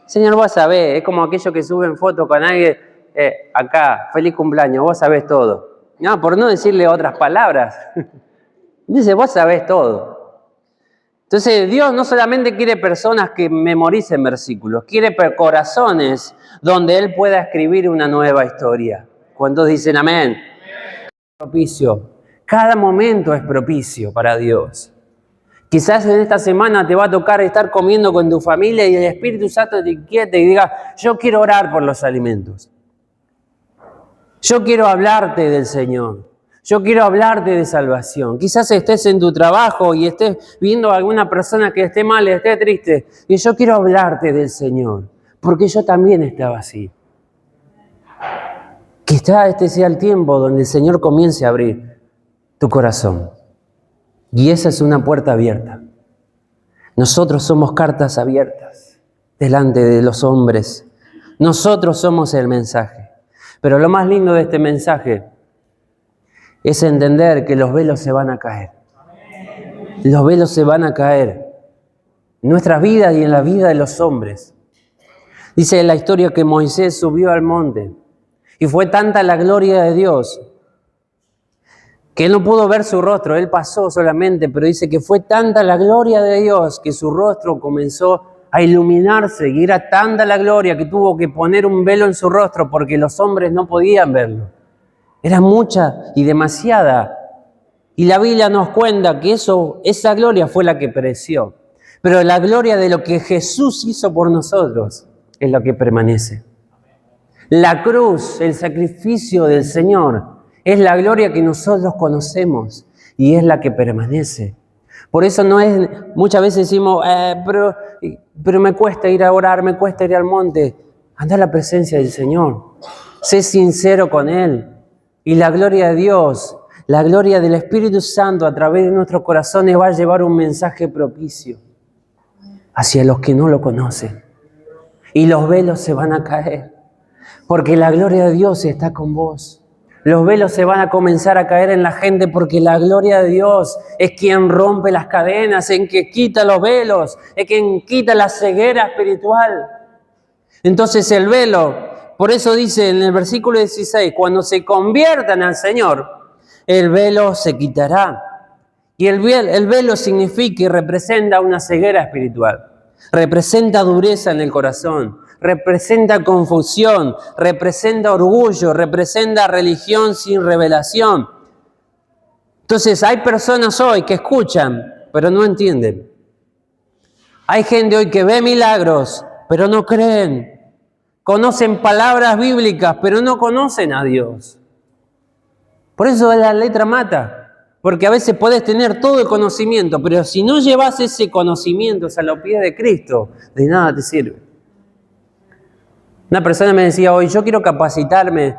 Señor, vos sabés. Es como aquellos que suben fotos con alguien, acá, feliz cumpleaños, vos sabés todo. No, por no decirle otras palabras. Dice, vos sabés todo. Entonces Dios no solamente quiere personas que memoricen versículos, quiere corazones donde Él pueda escribir una nueva historia. ¿Cuántos dicen amén? Propicio. Cada momento es propicio para Dios. Quizás en esta semana te va a tocar estar comiendo con tu familia y el Espíritu Santo te inquiete y diga, yo quiero orar por los alimentos. Yo quiero hablarte del Señor. Yo quiero hablarte de salvación. Quizás estés en tu trabajo y estés viendo a alguna persona que esté mal, esté triste. Y yo quiero hablarte del Señor. Porque yo también estaba así. Quizás este sea el tiempo donde el Señor comience a abrir tu corazón. Y esa es una puerta abierta. Nosotros somos cartas abiertas delante de los hombres. Nosotros somos el mensaje. Pero lo más lindo de este mensaje es entender que los velos se van a caer. Los velos se van a caer en nuestras vidas y en la vida de los hombres. Dice en la historia que Moisés subió al monte y fue tanta la gloria de Dios que él no pudo ver su rostro, él pasó solamente, pero dice que fue tanta la gloria de Dios que su rostro comenzó a iluminarse y era tanta la gloria que tuvo que poner un velo en su rostro porque los hombres no podían verlo. Era mucha y demasiada. Y la Biblia nos cuenta que esa gloria fue la que pereció. Pero la gloria de lo que Jesús hizo por nosotros es lo que permanece. La cruz, el sacrificio del Señor, es la gloria que nosotros conocemos y es la que permanece. Por eso no es, muchas veces decimos, pero me cuesta ir a orar, me cuesta ir al monte. Anda a la presencia del Señor. Sé sincero con Él. Y la gloria de Dios, la gloria del Espíritu Santo a través de nuestros corazones va a llevar un mensaje propicio hacia los que no lo conocen. Y los velos se van a caer, porque la gloria de Dios está con vos. Los velos se van a comenzar a caer en la gente porque la gloria de Dios es quien rompe las cadenas, en que quita los velos, es quien quita la ceguera espiritual. Entonces el velo... Por eso dice en el versículo 16, cuando se conviertan al Señor, el velo se quitará. Y el velo significa y representa una ceguera espiritual. Representa dureza en el corazón, representa confusión, representa orgullo, representa religión sin revelación. Entonces hay personas hoy que escuchan, pero no entienden. Hay gente hoy que ve milagros, pero no creen. Conocen palabras bíblicas, pero no conocen a Dios. Por eso la letra mata, porque a veces podés tener todo el conocimiento, pero si no llevas ese conocimiento a los pies de Cristo, de nada te sirve. Una persona me decía hoy, yo quiero capacitarme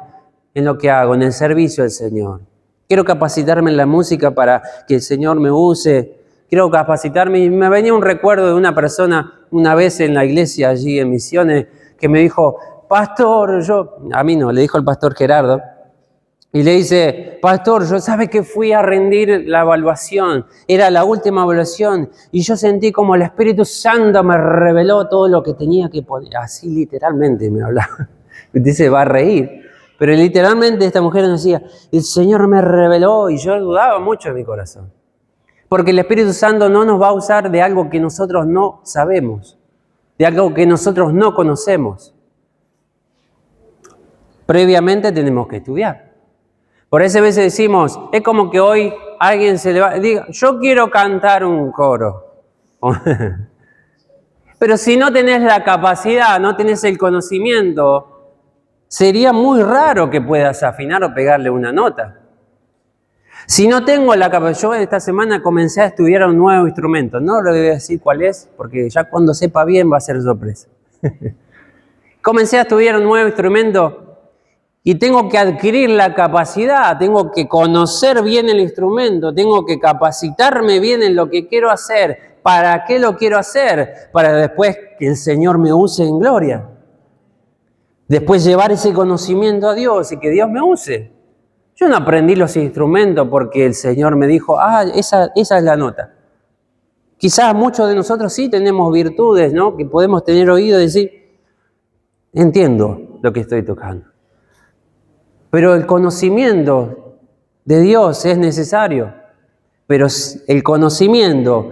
en lo que hago, en el servicio del Señor. Quiero capacitarme en la música para que el Señor me use. Quiero capacitarme. Y me venía un recuerdo de una persona una vez en la iglesia allí en Misiones, que me dijo, pastor, a mí no, le dijo el pastor Gerardo, y le dice, pastor, yo sabe que fui a rendir la evaluación, era la última evaluación, y yo sentí como el Espíritu Santo me reveló todo lo que tenía que poner, así literalmente me hablaba, dice, va a reír, pero literalmente esta mujer nos decía, el Señor me reveló, y yo dudaba mucho en mi corazón, porque el Espíritu Santo no nos va a usar de algo que nosotros no sabemos, de algo que nosotros no conocemos. Previamente tenemos que estudiar. Por eso a veces decimos, es como que hoy alguien se le va, diga, yo quiero cantar un coro. Pero si no tenés la capacidad, no tenés el conocimiento, sería muy raro que puedas afinar o pegarle una nota. Si no tengo la capacidad, yo esta semana comencé a estudiar un nuevo instrumento. No le voy a decir cuál es, porque ya cuando sepa bien va a ser sorpresa. Comencé a estudiar un nuevo instrumento y tengo que adquirir la capacidad, tengo que conocer bien el instrumento, tengo que capacitarme bien en lo que quiero hacer. ¿Para qué lo quiero hacer? Para después que el Señor me use en gloria. Después llevar ese conocimiento a Dios y que Dios me use. Yo no aprendí los instrumentos porque el Señor me dijo, esa es la nota. Quizás muchos de nosotros sí tenemos virtudes, ¿no? Que podemos tener oído y decir, entiendo lo que estoy tocando. Pero el conocimiento de Dios es necesario. Pero el conocimiento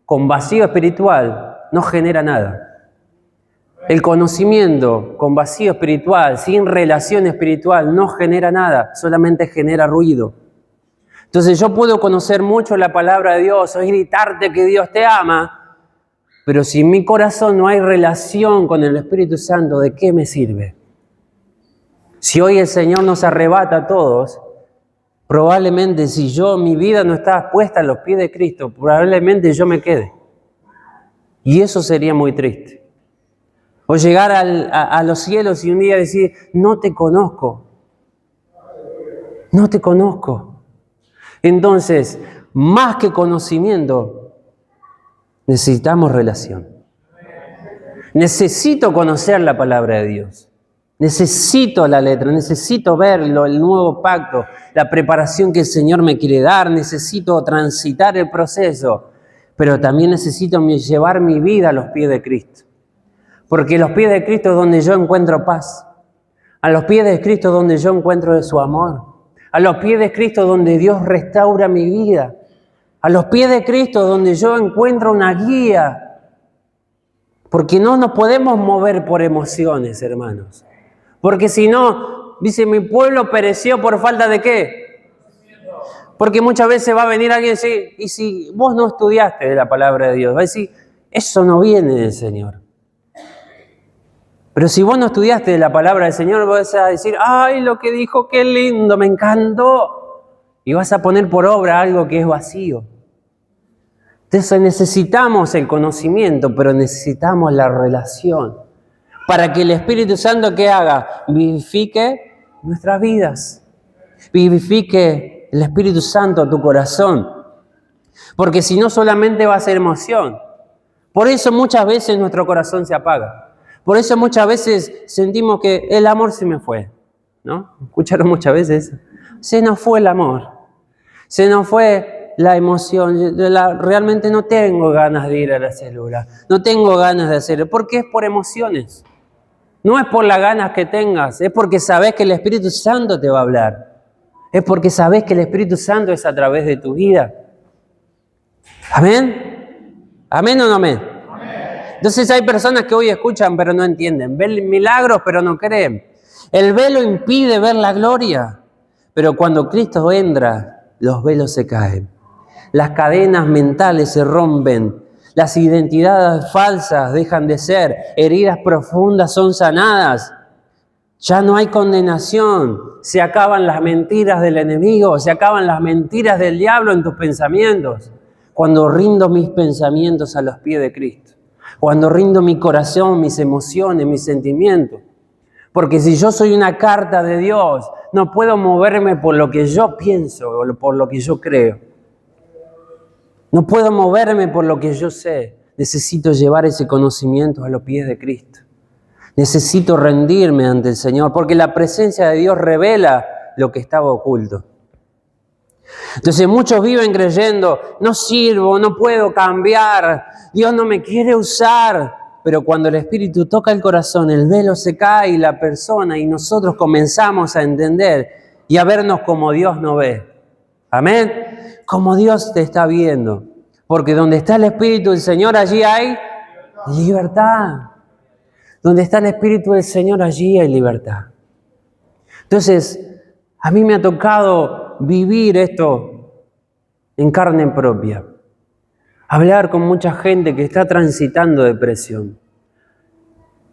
con vacío espiritual no genera nada. El conocimiento con vacío espiritual, sin relación espiritual, no genera nada, solamente genera ruido. Entonces yo puedo conocer mucho la palabra de Dios, o gritarte que Dios te ama, pero si en mi corazón no hay relación con el Espíritu Santo, ¿de qué me sirve? Si hoy el Señor nos arrebata a todos, probablemente si mi vida no está puesta a los pies de Cristo, probablemente yo me quede. Y eso sería muy triste. O llegar a los cielos y un día decir, no te conozco. No te conozco. Entonces, más que conocimiento, necesitamos relación. Necesito conocer la palabra de Dios. Necesito la letra, necesito verlo, el nuevo pacto, la preparación que el Señor me quiere dar. Necesito transitar el proceso, pero también necesito llevar mi vida a los pies de Cristo. Porque a los pies de Cristo es donde yo encuentro paz. A los pies de Cristo es donde yo encuentro su amor. A los pies de Cristo es donde Dios restaura mi vida. A los pies de Cristo es donde yo encuentro una guía. Porque no nos podemos mover por emociones, hermanos. Porque si no, dice, mi pueblo pereció por falta de ¿qué? Porque muchas veces va a venir alguien y decir, y si vos no estudiaste de la palabra de Dios, va a decir, eso no viene del Señor. Pero si vos no estudiaste de la palabra del Señor, vas a decir, ¡ay, lo que dijo, qué lindo, me encantó! Y vas a poner por obra algo que es vacío. Entonces necesitamos el conocimiento, pero necesitamos la relación. Para que el Espíritu Santo, ¿qué haga? Vivifique nuestras vidas. Vivifique el Espíritu Santo tu corazón. Porque si no, solamente va a ser emoción. Por eso muchas veces nuestro corazón se apaga. Por eso muchas veces sentimos que el amor se me fue, ¿no? ¿Escucharon muchas veces? Se nos fue el amor, se nos fue la emoción. Realmente no tengo ganas de ir a la célula, no tengo ganas de hacerlo, porque es por emociones. No es por las ganas que tengas, es porque sabes que el Espíritu Santo te va a hablar. Es porque sabes que el Espíritu Santo es a través de tu vida. ¿Amén? ¿Amén o no amén? Entonces hay personas que hoy escuchan pero no entienden, ven milagros pero no creen. El velo impide ver la gloria, pero cuando Cristo entra, los velos se caen. Las cadenas mentales se rompen, las identidades falsas dejan de ser, heridas profundas son sanadas. Ya no hay condenación, se acaban las mentiras del enemigo, se acaban las mentiras del diablo en tus pensamientos. Cuando rindo mis pensamientos a los pies de Cristo. Cuando rindo mi corazón, mis emociones, mis sentimientos. Porque si yo soy una carta de Dios, no puedo moverme por lo que yo pienso o por lo que yo creo. No puedo moverme por lo que yo sé. Necesito llevar ese conocimiento a los pies de Cristo. Necesito rendirme ante el Señor, porque la presencia de Dios revela lo que estaba oculto. Entonces muchos viven creyendo, no sirvo, no puedo cambiar, Dios no me quiere usar. Pero cuando el Espíritu toca el corazón, el velo se cae y la persona y nosotros comenzamos a entender y a vernos como Dios nos ve. Amén. Como Dios te está viendo. Porque donde está el Espíritu del Señor, allí hay libertad. Donde está el Espíritu del Señor, allí hay libertad. Entonces, a mí me ha tocado vivir esto en carne propia. Hablar con mucha gente que está transitando depresión.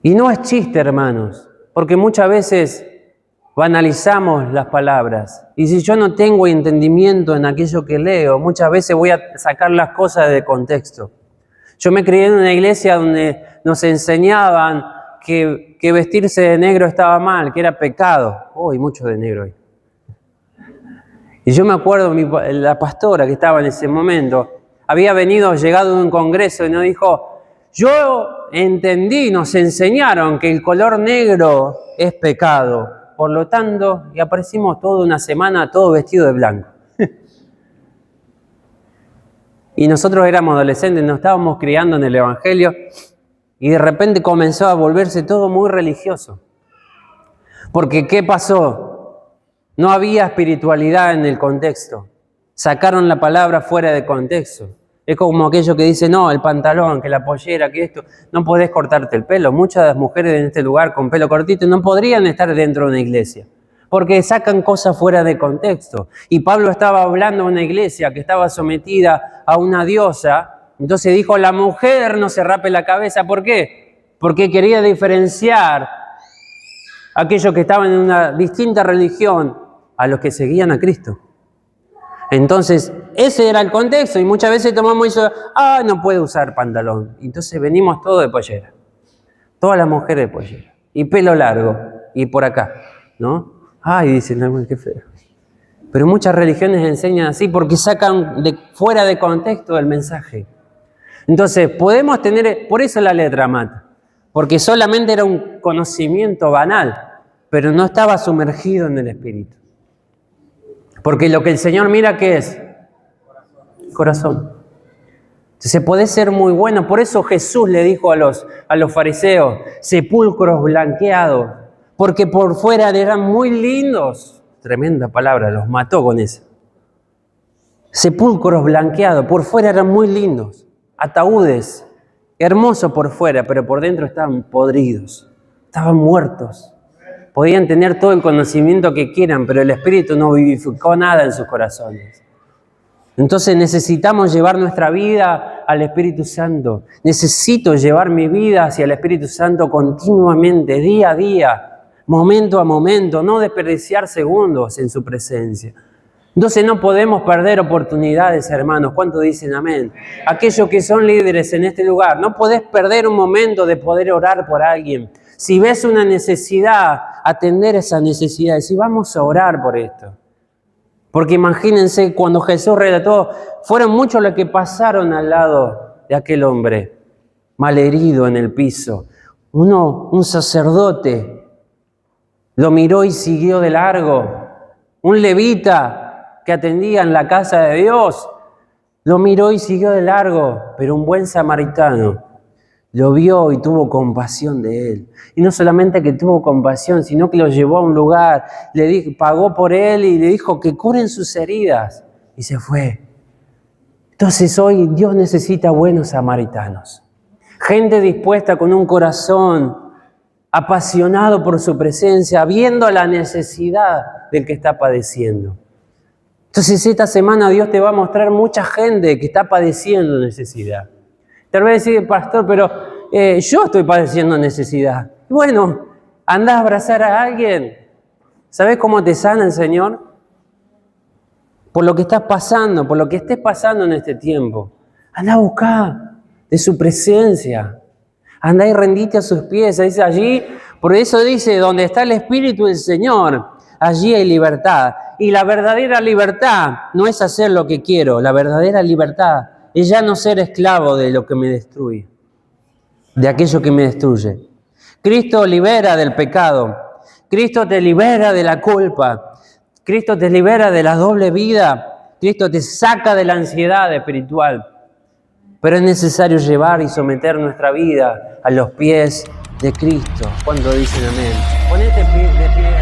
Y no es chiste, hermanos, porque muchas veces banalizamos las palabras. Y si yo no tengo entendimiento en aquello que leo, muchas veces voy a sacar las cosas de contexto. Yo me crié en una iglesia donde nos enseñaban que vestirse de negro estaba mal, que era pecado. Hay mucho de negro ahí. Y yo me acuerdo, la pastora que estaba en ese momento, había llegado de un congreso y nos dijo, yo entendí, nos enseñaron que el color negro es pecado. Por lo tanto, y aparecimos toda una semana todos vestidos de blanco. Y nosotros éramos adolescentes, nos estábamos criando en el Evangelio y de repente comenzó a volverse todo muy religioso. Porque ¿qué pasó? No había espiritualidad en el contexto. Sacaron la palabra fuera de contexto. Es como aquello que dice, no, el pantalón, que la pollera, que esto, no podés cortarte el pelo. Muchas de las mujeres en este lugar con pelo cortito no podrían estar dentro de una iglesia, porque sacan cosas fuera de contexto. Y Pablo estaba hablando de una iglesia que estaba sometida a una diosa, entonces dijo, la mujer no se rape la cabeza. ¿Por qué? Porque quería diferenciar a aquellos que estaban en una distinta religión a los que seguían a Cristo. Entonces, ese era el contexto y muchas veces tomamos eso, no puede usar pantalón. Entonces venimos todos de pollera, todas las mujeres de pollera, y pelo largo, y por acá, ¿no? Dicen, qué feo. Pero muchas religiones enseñan así porque sacan fuera de contexto el mensaje. Entonces, podemos tener, por eso la letra mata, porque solamente era un conocimiento banal, pero no estaba sumergido en el Espíritu. Porque lo que el Señor mira, ¿qué es? Corazón. Entonces puede ser muy bueno. Por eso Jesús le dijo a los fariseos, sepulcros blanqueados, porque por fuera eran muy lindos. Tremenda palabra, los mató con eso. Sepulcros blanqueados, por fuera eran muy lindos. Ataúdes, hermosos por fuera, pero por dentro estaban podridos, estaban muertos. Podían tener todo el conocimiento que quieran, pero el Espíritu no vivificó nada en sus corazones. Entonces necesitamos llevar nuestra vida al Espíritu Santo. Necesito llevar mi vida hacia el Espíritu Santo continuamente, día a día, momento a momento, no desperdiciar segundos en su presencia. Entonces no podemos perder oportunidades, hermanos. ¿Cuántos dicen amén? Aquellos que son líderes en este lugar, no podés perder un momento de poder orar por alguien. Si ves una necesidad, atender esa necesidad. Y si vamos a orar por esto. Porque imagínense, cuando Jesús relató, fueron muchos los que pasaron al lado de aquel hombre, malherido en el piso. Un sacerdote, lo miró y siguió de largo. Un levita que atendía en la casa de Dios, lo miró y siguió de largo. Pero un buen samaritano lo vio y tuvo compasión de él. Y no solamente que tuvo compasión, sino que lo llevó a un lugar, pagó por él y le dijo que curen sus heridas. Y se fue. Entonces hoy Dios necesita buenos samaritanos. Gente dispuesta con un corazón apasionado por su presencia, viendo la necesidad del que está padeciendo. Entonces esta semana Dios te va a mostrar mucha gente que está padeciendo necesidad. Tal vez decir, pastor, pero yo estoy padeciendo necesidad. Bueno, andá a abrazar a alguien. ¿Sabés cómo te sana el Señor? Por lo que estás pasando, por lo que estés pasando en este tiempo. Andá a buscar de su presencia. Andá y rendite a sus pies. Dice allí, por eso dice, donde está el Espíritu del Señor, allí hay libertad. Y la verdadera libertad no es hacer lo que quiero. La verdadera libertad es ya no ser esclavo de lo que me destruye, de aquello que me destruye. Cristo libera del pecado. Cristo te libera de la culpa. Cristo te libera de la doble vida. Cristo te saca de la ansiedad espiritual. Pero es necesario llevar y someter nuestra vida a los pies de Cristo. ¿Cuánto dicen amén? Ponete de pie.